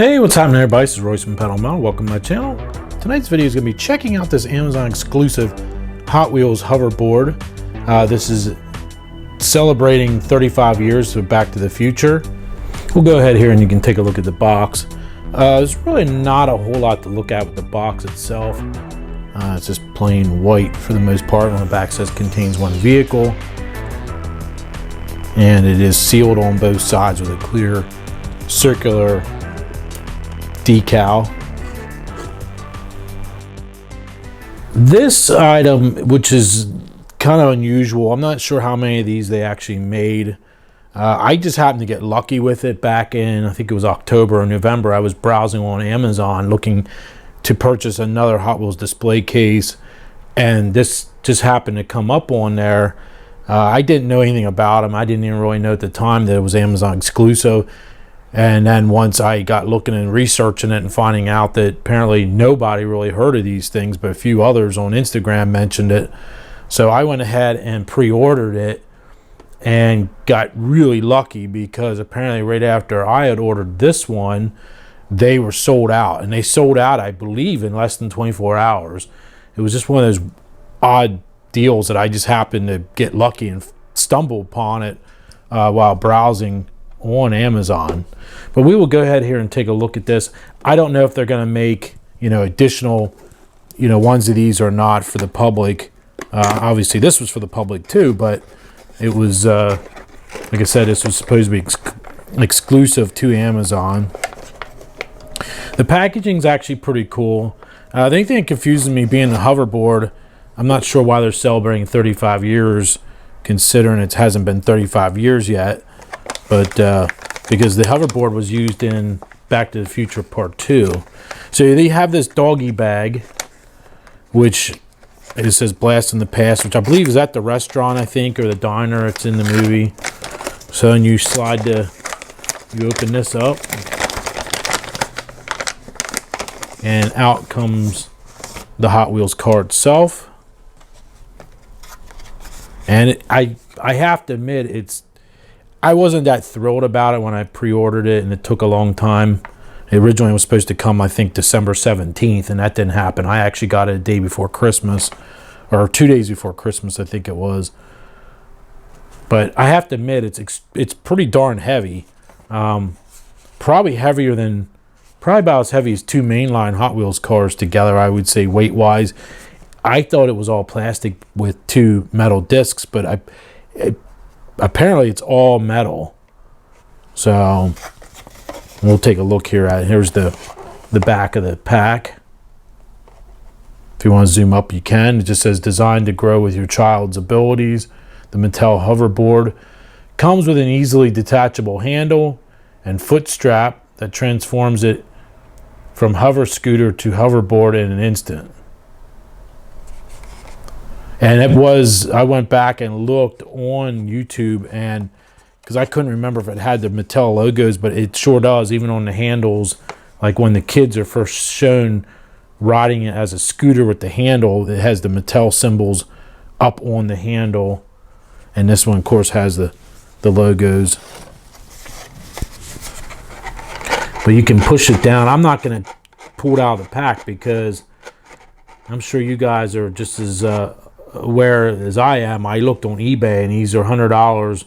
Hey, what's happening everybody? This is Royce from Pedal Metal. Welcome to my channel. Tonight's video is going to be checking out this Amazon exclusive Hot Wheels hoverboard. This is celebrating 35 years of Back to the Future. We'll go ahead here and you can take a look at the box. There's really not a whole lot to look at with the box itself. It's just plain white for the most part. On the back says contains one vehicle. And it is sealed on both sides with a clear circular decal. This item, which is kind of unusual, I'm not sure how many of these they actually made. I just happened to get lucky with it back in, I think it was October or November. I was browsing on Amazon looking to purchase another Hot Wheels display case, and this just happened to come up on there. I didn't know anything about them. I didn't even really know at the time that it was Amazon exclusive. And then once I got looking and researching it and finding out that apparently nobody really heard of these things, but a few others on Instagram mentioned it. So I went ahead and pre-ordered it and got really lucky because apparently right after I had ordered this one, they were sold out. And they sold out, I believe, in less than 24 hours. It was just one of those odd deals that I just happened to get lucky and stumble upon it while browsing on Amazon. But we will go ahead here and take a look at this. I don't know if they're going to make additional ones of these or not for the public. Obviously this was for the public too, but it was like I said, this was supposed to be exclusive to Amazon. The packaging is actually pretty cool. The only thing that confuses me, being the hoverboard, I'm not sure why they're celebrating 35 years considering it hasn't been 35 years yet. But because the hoverboard was used in Back to the Future Part 2. So they have this doggy bag, which it says Blast in the Past, which I believe is at the restaurant, I think, or the diner. It's in the movie. So then you you open this up. And out comes the Hot Wheels car itself. And I have to admit, I wasn't that thrilled about it when I pre-ordered it, and it took a long time. It originally was supposed to come, I think, December 17th, and that didn't happen. I actually got it a day before Christmas, or 2 days before Christmas, I think it was. But I have to admit, it's pretty darn heavy. Probably about as heavy as two mainline Hot Wheels cars together, I would say, weight-wise. I thought it was all plastic with two metal discs, but apparently it's all metal. So we'll take a look here at it. Here's the back of the pack. If you want to zoom up, you can. It just says designed to grow with your child's abilities. The Mattel Hoverboard comes with an easily detachable handle and foot strap that transforms it from hover scooter to hoverboard in an instant. And I went back and looked on YouTube, and because I couldn't remember if it had the Mattel logos, but it sure does, even on the handles. Like when the kids are first shown riding it as a scooter with the handle, it has the Mattel symbols up on the handle. And this one, of course, has the logos. But you can push it down. I'm not going to pull it out of the pack because I'm sure you guys are just as aware as I am. I looked on eBay and these are $100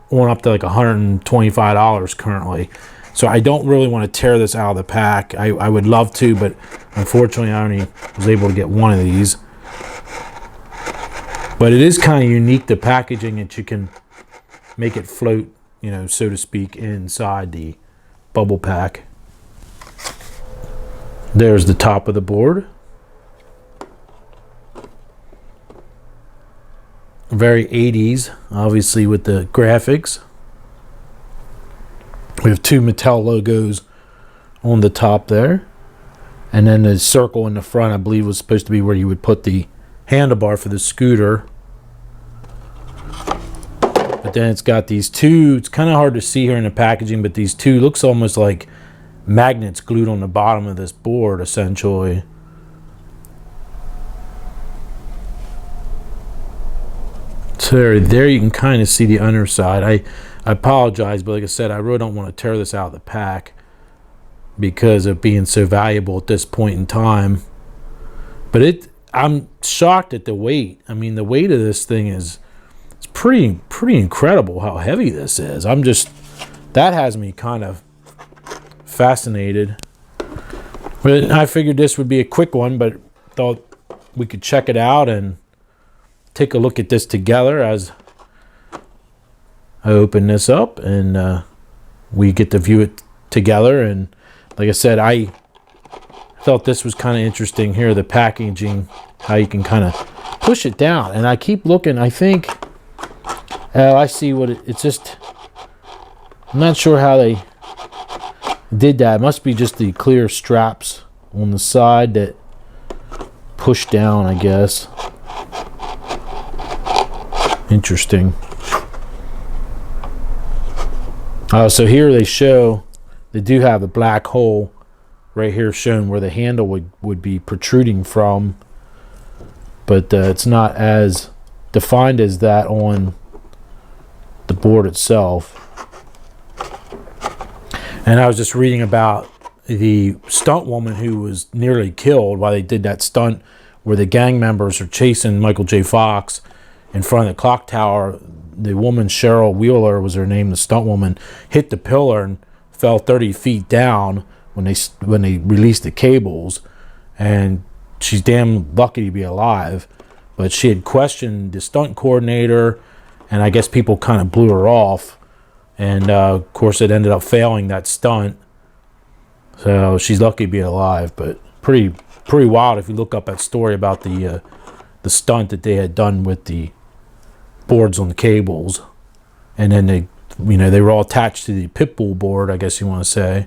on up to like $125 currently. So I don't really want to tear this out of the pack. I would love to, but unfortunately I only was able to get one of these. But it is kind of unique, the packaging, that you can make it float, so to speak, inside the bubble pack. There's the top of the board. Very 80s, obviously, with the graphics. We have two Mattel logos on the top there. And then the circle in the front, I believe, was supposed to be where you would put the handlebar for the scooter. But then it's got these two, it's kind of hard to see here in the packaging, but these two looks almost like magnets glued on the bottom of this board, essentially. So there you can kind of see the underside. I apologize, but like I said, I really don't want to tear this out of the pack. because of being so valuable at this point in time. But I'm shocked at the weight. I mean, the weight of this thing is pretty incredible how heavy this is. That has me kind of fascinated. But I figured this would be a quick one, but thought we could check it out and take a look at this together as I open this up and we get to view it together. And like I said, I felt this was kind of interesting here, the packaging, how you can kind of push it down. And I keep looking, I think, I see what it's just, I'm not sure how they did that. It must be just the clear straps on the side that push down, I guess. Interesting. So here they do have a black hole right here shown where the handle would be protruding from, but it's not as defined as that on the board itself. And I was just reading about the stunt woman who was nearly killed while they did that stunt where the gang members are chasing Michael J. Fox in front of the clock tower. The woman, Cheryl Wheeler was her name, the stunt woman, hit the pillar and fell 30 feet down when they released the cables. And she's damn lucky to be alive. But she had questioned the stunt coordinator, and I guess people kind of blew her off. And of course it ended up failing that stunt. So she's lucky to be alive, but pretty wild if you look up that story about the stunt that they had done with the boards on the cables. And then they were all attached to the pit bull board, I guess you want to say,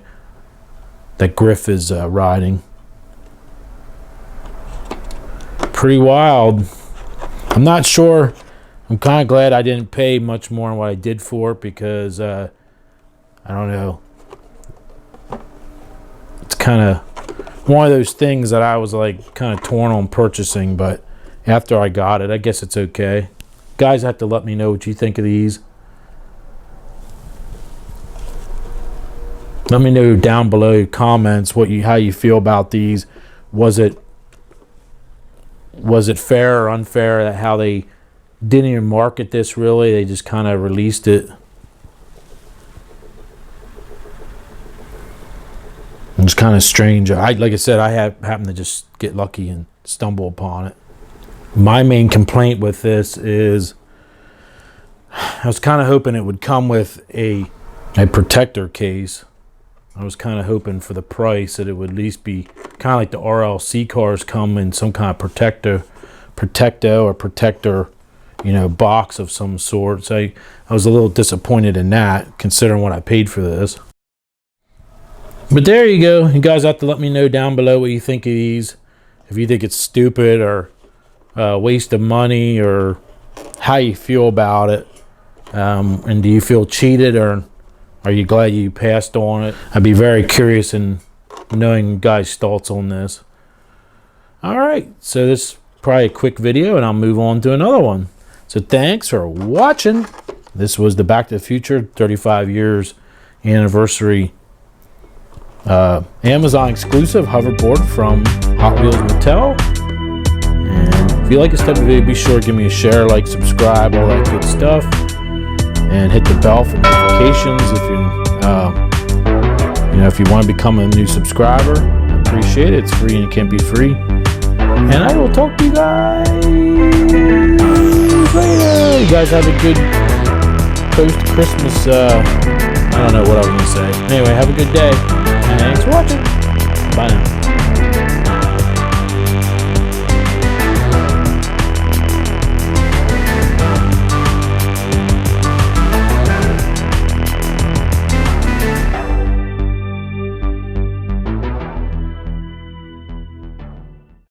that Griff is riding. Pretty wild. I'm not sure. I'm kind of glad I didn't pay much more than what I did for it, because I don't know. It's kind of one of those things that I was like kind of torn on purchasing, but after I got it, I guess it's okay. Guys have to let me know what you think of these. Let me know down below in comments how you feel about these. Was it fair or unfair that how they didn't even market this really? They just kind of released it. It's kind of strange. Like I said, I happened to just get lucky and stumble upon it. My main complaint with this is I was kind of hoping it would come with a protector case. I was kind of hoping for the price that it would at least be kind of like the RLC cars come in some kind of protector box of some sort. So I was a little disappointed in that, considering what I paid for this. But there you go. You guys have to let me know down below what you think of these. If you think it's stupid or waste of money, or how you feel about it. And do you feel cheated, or are you glad you passed on it? I'd be very curious in knowing you guys' thoughts on this. Alright, so this is probably a quick video, and I'll move on to another one. So thanks for watching. This was the Back to the Future 35 years anniversary Amazon exclusive hoverboard from Hot Wheels Mattel. And if you like this type of video, be sure to give me a share, like, subscribe, all that good stuff. And hit the bell for notifications if you want to become a new subscriber. I appreciate it. It's free and it can't be free. And I will talk to you guys later. You guys have a good post-Christmas, I don't know what I was going to say. Anyway, have a good day. Thanks for watching. Bye now.